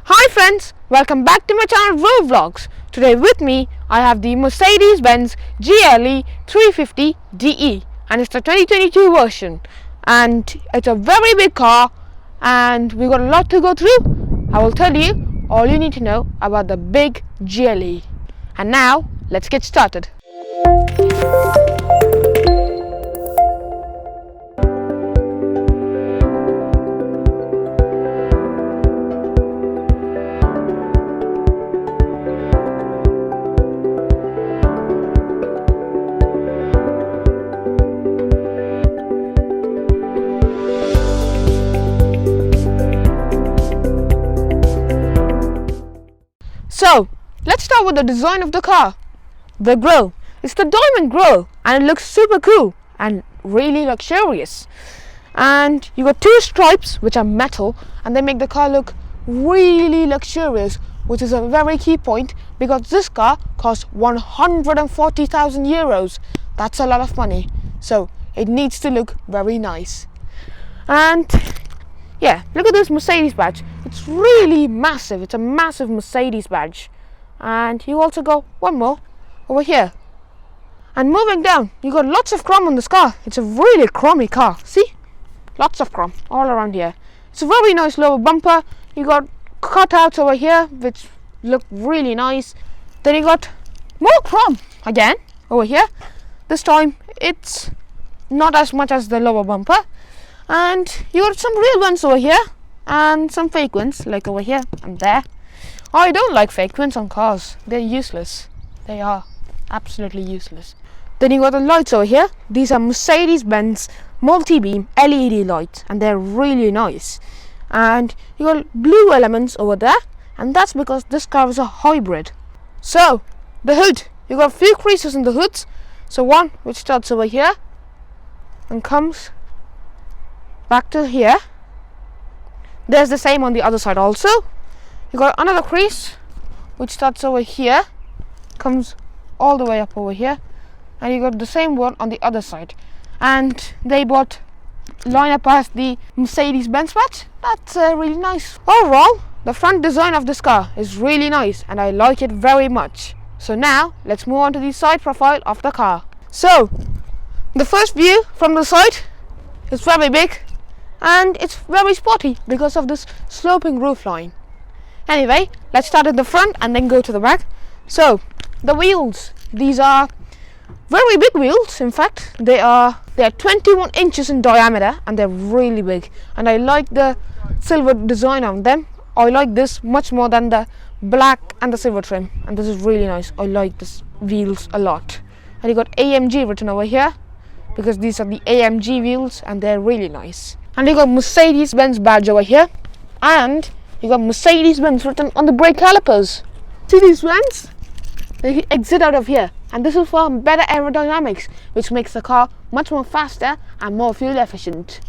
Hi friends, welcome back to my channel Road Vlogs. Today with me I have the Mercedes-Benz GLE 350 DE and it's the 2022 version and it's a very big car and we've got a lot to go through. I will tell you all you need to know about the big GLE. And now let's get started. So, let's start with the design of the car. The grille. It's the diamond grille and it looks super cool and really luxurious. And you got two stripes which are metal and they make the car look really luxurious, which is a very key point because this car costs 140,000 euros. That's a lot of money. So, it needs to look very nice. And yeah, look at this Mercedes badge. It's really massive. It's a massive Mercedes badge. And you also got one more over here. And moving down, you got lots of chrome on this car. It's a really chromy car. See? Lots of chrome all around here. It's a very nice lower bumper. You got cutouts over here which look really nice. Then you got more chrome again over here. This time it's not as much as the lower bumper. And you got some real ones over here and some fake ones like over here and there. I don't like fake ones on cars. They're useless. They are absolutely useless. Then you got the lights over here. These are Mercedes-Benz multi-beam LED lights and they're really nice. And you got blue elements over there and that's because this car is a hybrid. So the hood, you got a few creases in the hoods. So one which starts over here and comes back to here. There's the same on the other side also. You got another crease which starts over here, comes all the way up over here, and you got the same one on the other side. And they both line up as the Mercedes-Benz badge. That's really nice. Overall, the front design of this car is really nice and I like it very much. So now let's move on to the side profile of the car. So the first view from the side is very big and it's very sporty because of this sloping roofline. Anyway, let's start at the front and then go to the back. So the wheels, these are very big wheels. In fact, they are 21 inches in diameter and they're really big. And I like the silver design on them. I like this much more than the black and the silver trim. And this is really nice. I like this wheels a lot. And you got AMG written over here because these are the AMG wheels and they're really nice. And you got Mercedes-Benz badge over here and you got Mercedes-Benz written on the brake calipers. See these vents? They exit out of here and this is for better aerodynamics, which makes the car much more faster and more fuel efficient.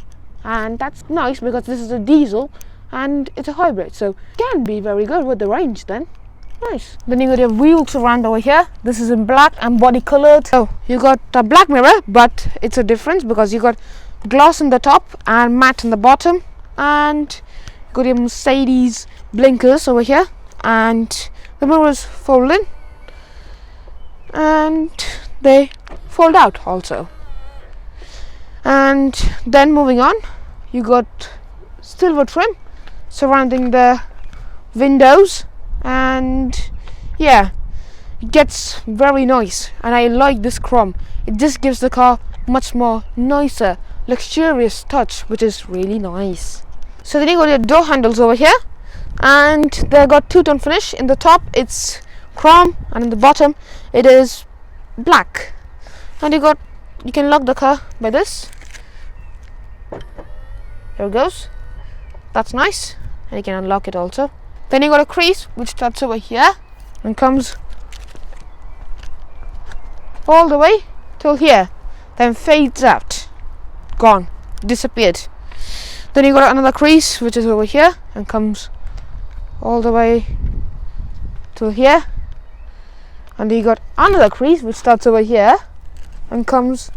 And that's nice because this is a diesel and it's a hybrid, so it can be very good with the range then. Nice. Then you got your wheels around over here. This is in black and body colored. So you got a black mirror, but it's a difference because you got gloss on the top and matte on the bottom, and got your Mercedes blinkers over here, and the mirrors fold in and they fold out also. And then moving on, you got silver trim surrounding the windows, and yeah, it gets very nice and I like this chrome. It just gives the car much more nicer, luxurious touch, which is really nice. So then you got your door handles over here and they got two-tone finish. In the top it's chrome and in the bottom it is black. And you can lock the car by this. There it goes. That's nice. And you can unlock it also. Then you got a crease which starts over here and comes all the way till here, then fades out, gone, disappeared. Then you got another crease which is over here and comes all the way till here, and you got another crease which starts over here and comes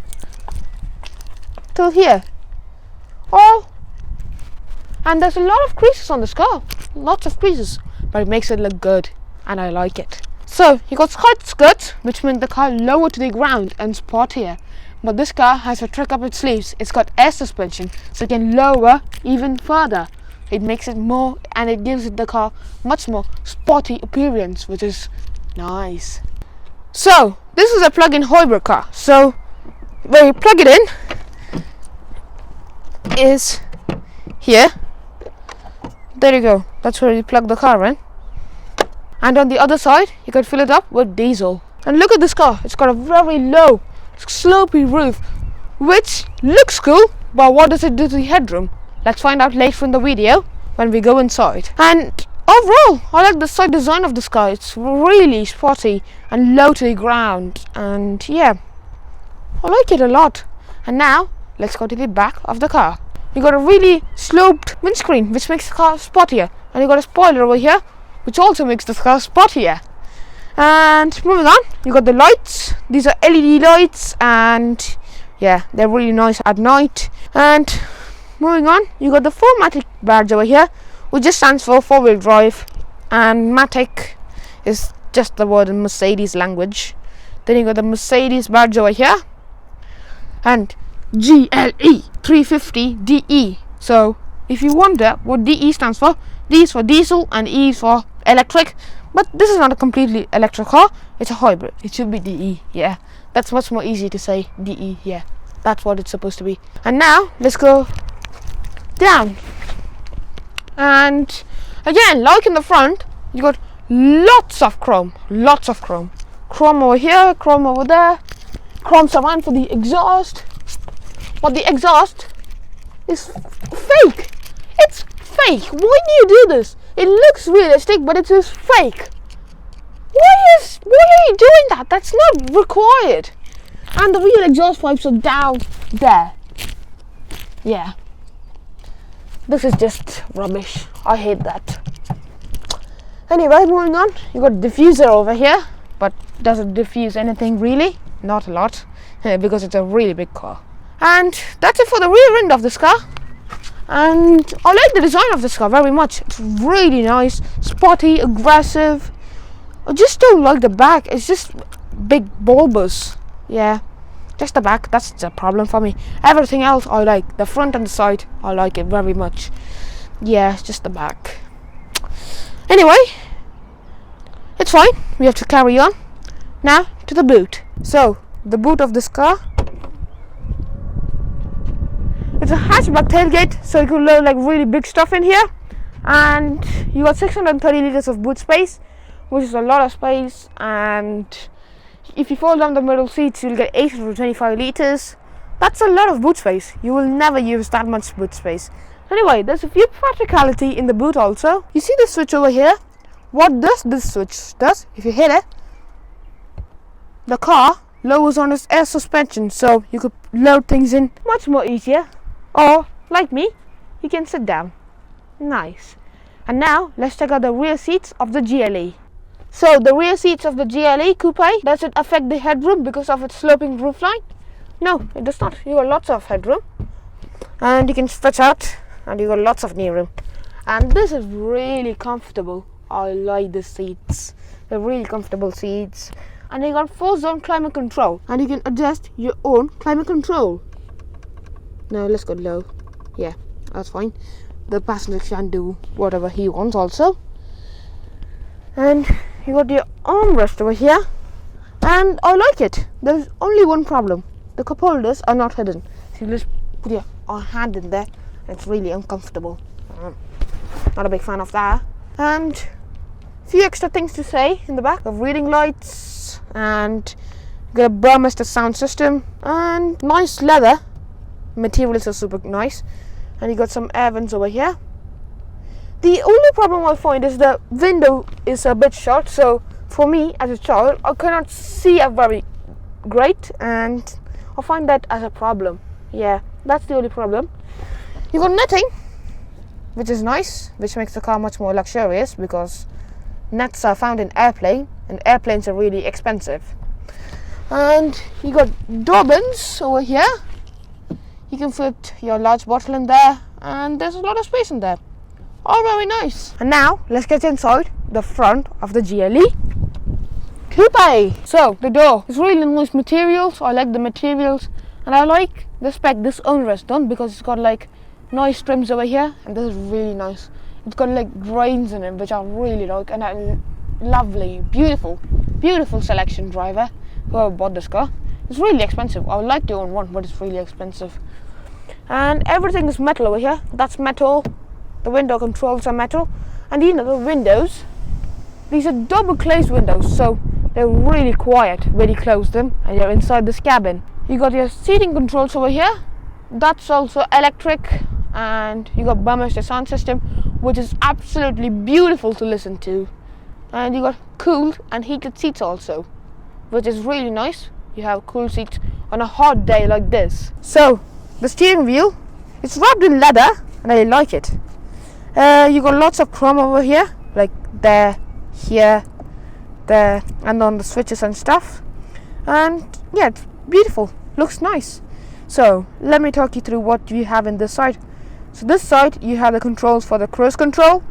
till here, all And there's a lot of creases on this car, lots of creases, but it makes it look good and I like it. So you got side skirts, which means the car lower to the ground and sportier. But this car has a trick up its sleeves. It's got air suspension, so it can lower even further. It makes it more, and it gives the car much more sporty appearance, which is nice. So this is a plug-in hybrid car. So where you plug it in is here. There you go. That's where you plug the car in. And on the other side, you can fill it up with diesel. And look at this car. It's got a very low, slopey roof, which looks cool, but what does it do to the headroom? Let's find out later in the video when we go inside. And overall, I like the side design of this car. It's really sporty and low to the ground. And yeah, I like it a lot. And now, let's go to the back of the car. You got a really sloped windscreen, which makes the car sportier. And you got a spoiler over here, which also makes the car sportier. And moving on, you got the lights. These are LED lights, and yeah, they're really nice at night. And moving on, you got the 4MATIC badge over here, which just stands for 4-wheel drive. And MATIC is just the word in Mercedes language. Then you got the Mercedes badge over here. And GLE 350 DE. So if you wonder what DE stands for, D is for diesel and E is for electric. But this is not a completely electric car, it's a hybrid. It should be DE, yeah. That's much more easy to say, DE, yeah. That's what it's supposed to be. And now, let's go down. And again, like in the front, you got lots of chrome. Chrome over here, chrome over there. Chrome surround for the exhaust. But the exhaust is fake. It's fake. Why do you do this? It looks realistic, but it is fake. Why are you doing that? That's not required. And the real exhaust pipes are down there. Yeah. This is just rubbish. I hate that. Anyway, moving on. You got diffuser over here, but doesn't diffuse anything really. Not a lot, because it's a really big car. And that's it for the rear end of this car. And I like the design of this car very much. It's really nice, sporty, aggressive. I just don't like the back. It's just big bulbous. Yeah, just the back. That's the problem for me. Everything else I like. The front and the side, I like it very much. Yeah, it's just the back. Anyway, it's fine. We have to carry on. Now to the boot. So the boot of this car. It's a hatchback tailgate, so you can load like really big stuff in here. And you got 630 liters of boot space, which is a lot of space. And if you fold down the middle seats, you'll get 825 liters. That's a lot of boot space. You will never use that much boot space. Anyway, there's a few practicality in the boot also. You see the switch over here? What does this switch does? If you hit it, the car lowers on its air suspension, so you could load things in much more easier. Or, like me, you can sit down. Nice. And now, let's check out the rear seats of the GLE. So, the rear seats of the GLE Coupé, does it affect the headroom because of its sloping roofline? No, it does not. You got lots of headroom. And you can stretch out, and you got lots of knee room. And this is really comfortable. I like the seats. They're really comfortable seats. And you got 4-zone climate control. And you can adjust your own climate control. No, let's go low. Yeah, that's fine. The passenger can do whatever he wants also. And you got your armrest over here. And I like it. There's only one problem. The cup holders are not hidden. So you just put your hand in there. It's really uncomfortable. Not a big fan of that. And a few extra things to say in the back. Of reading lights. And you got a Burmester sound system. And nice leather. Materials are super nice. And you got some air vents over here. The only problem I find is the window is a bit short, so for me as a child I cannot see a very great, and I find that as a problem. Yeah, that's the only problem. You got netting, which is nice, which makes the car much more luxurious, because nets are found in airplane, and airplanes are really expensive. And you got door bins over here. You can fit your large bottle in there, and there's a lot of space in there. All very nice. And now let's get inside the front of the GLE Coupé. So the door is really nice materials. I like the materials, and I like the spec this owner has done because it's got like nice trims over here, and this is really nice. It's got like grains in it, which I really like, and a lovely, beautiful selection driver. Whoever bought this car, it's really expensive. I would like to own one, but it's really expensive. And everything is metal over here. That's metal. The window controls are metal, and the windows, these are double glazed windows, so they're really quiet when you close them and you're inside this cabin. You got your seating controls over here. That's also electric, and you got Benz sound system, which is absolutely beautiful to listen to. And you got cooled and heated seats also, which is really nice. You have cool seats on a hot day like this. So the steering wheel, it's wrapped in leather, and I like it. You got lots of chrome over here, like there, here, there, and on the switches and stuff. And yeah, it's beautiful, looks nice. So let me talk you through what you have in this side. So this side you have the controls for the cruise control,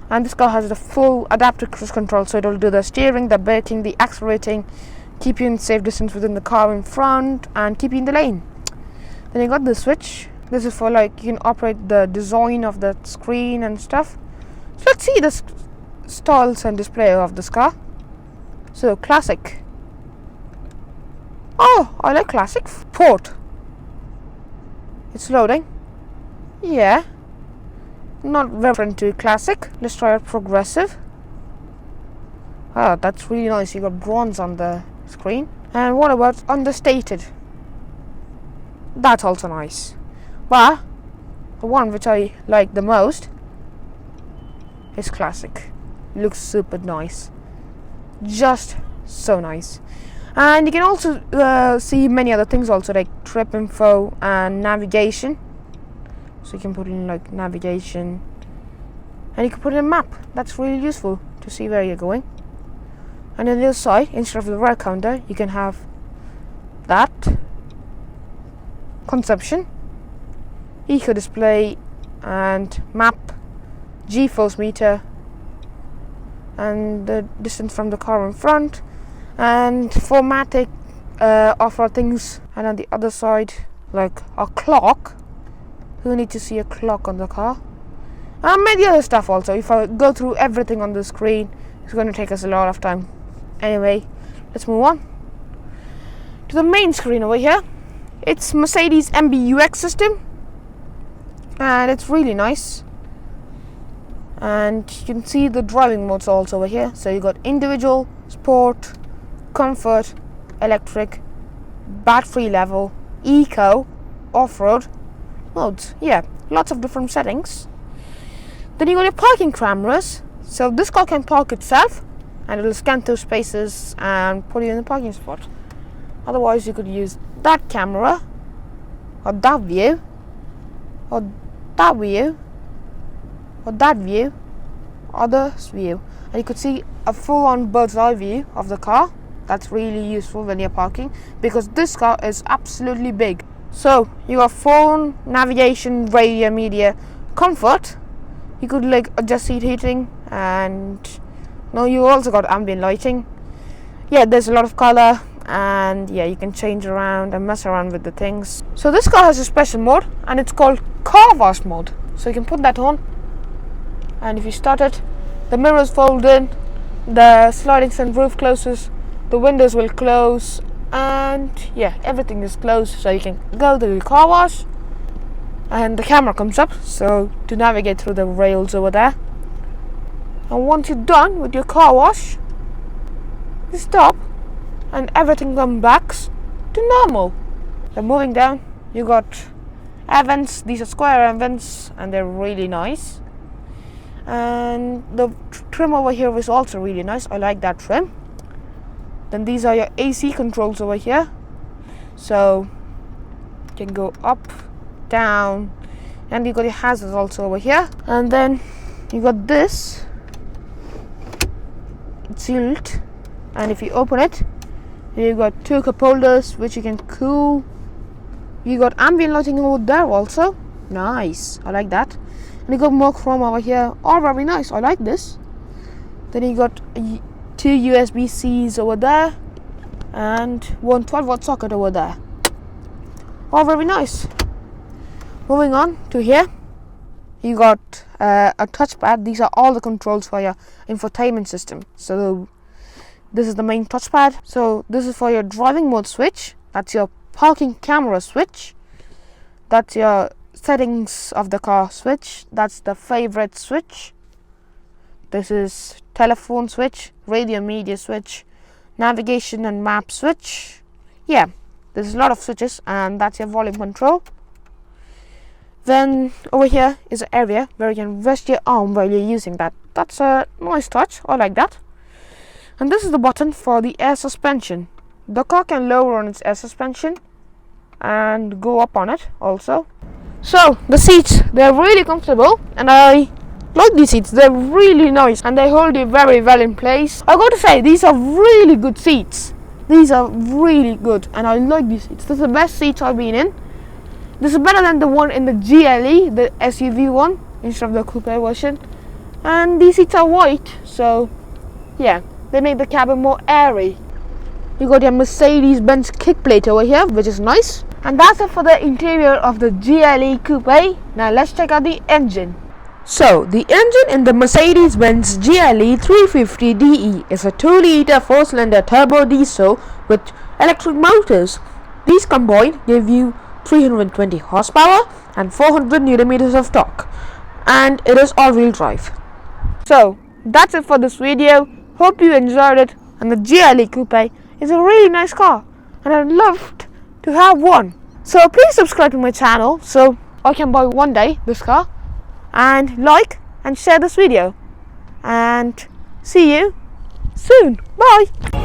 and this car has the full adaptive cruise control, so it will do the steering, the braking, the accelerating, keep you in safe distance within the car in front, and keep you in the lane. Then you got the switch. This is for like you can operate the design of the screen and stuff. So let's see the styles and display of this car. So classic. Oh, I like classic. Sport. It's loading. Yeah. Not very different to classic. Let's try out progressive. Oh, that's really nice. You got bronze on the screen. And what about understated? That's also nice. But the one which I like the most is classic. Looks super nice. Just so nice. And you can also see many other things also, like trip info and navigation. So you can put in like navigation, and you can put in a map. That's really useful to see where you're going. And on the other side, instead of the wear counter, you can have that, consumption, eco display, and map, G-force meter, and the distance from the car in front, and 4MATIC offer things. And on the other side, like a clock. Who need to see a clock on the car? And many other stuff also. If I go through everything on the screen, it's going to take us a lot of time. Anyway, let's move on to the main screen over here. It's Mercedes MBUX system, and it's really nice. And you can see the driving modes also over here. So you got individual, sport, comfort, electric, battery level, eco, off-road modes. Yeah, lots of different settings. Then you got your parking cameras. So this car can park itself, and it will scan through spaces and put you in the parking spot. Otherwise, you could use that camera, or that view, or that view, or that view, or this view, and you could see a full-on bird's eye view of the car. That's really useful when you're parking, because this car is absolutely big. So you got phone, navigation, radio, media, comfort. You could like adjust seat heating, and no, you also got ambient lighting. Yeah, there's a lot of color, and yeah, you can change around and mess around with the things. So this car has a special mode, and it's called car wash mode. So you can put that on, and if you start it, the mirrors fold in, the sliding sunroof closes, the windows will close, and yeah, everything is closed, so you can go to the car wash, and the camera comes up so to navigate through the rails over there. And once you're done with your car wash, you stop and everything comes back to normal. Then moving down, you got air vents. These are square air vents, and they're really nice. And the trim over here is also really nice. I like that trim. Then these are your AC controls over here, so you can go up, down, and you got your hazards also over here. And then you got this, it's sealed, and if you open it, you got two cup holders which you can cool. You got ambient lighting over there also, Nice, I like that. And you got more chrome over here. All very nice, I like this. Then you got two USB-Cs over there and one 12-volt socket over there. All very nice. Moving on to here, you got a touchpad. These are all the controls for your infotainment system. So this is the main touchpad. So this is for your driving mode switch. That's your parking camera switch. That's your settings of the car switch. That's the favorite switch. This is telephone switch, radio media switch, navigation and map switch. Yeah, there's a lot of switches, and that's your volume control. Then over here is an area where you can rest your arm while you're using that. That's a nice touch, I like that. And this is the button for the air suspension. The car can lower on its air suspension and go up on it also. So the seats, they're really comfortable, and I like these seats. They're really nice and they hold you very well in place. I got to say, these are really good seats. These are really good, and I like these seats. This is the best seats I've been in. This is better than the one in the GLE, the SUV one, instead of the Coupé version. And these seats are white, so yeah, they make the cabin more airy. You got your Mercedes-Benz kick plate over here, which is nice. And that's it for the interior of the GLE Coupé. Now let's check out the engine. So, the engine in the Mercedes-Benz GLE 350DE is a 2-liter 4-cylinder turbo diesel with electric motors. These combined give you 320 horsepower and 400 Nm of torque, and it is all-wheel drive. So, that's it for this video. Hope you enjoyed it, and the GLE Coupé is a really nice car, and I'd love to have one. So please subscribe to my channel so I can buy one day this car, and like and share this video, and see you soon. Bye.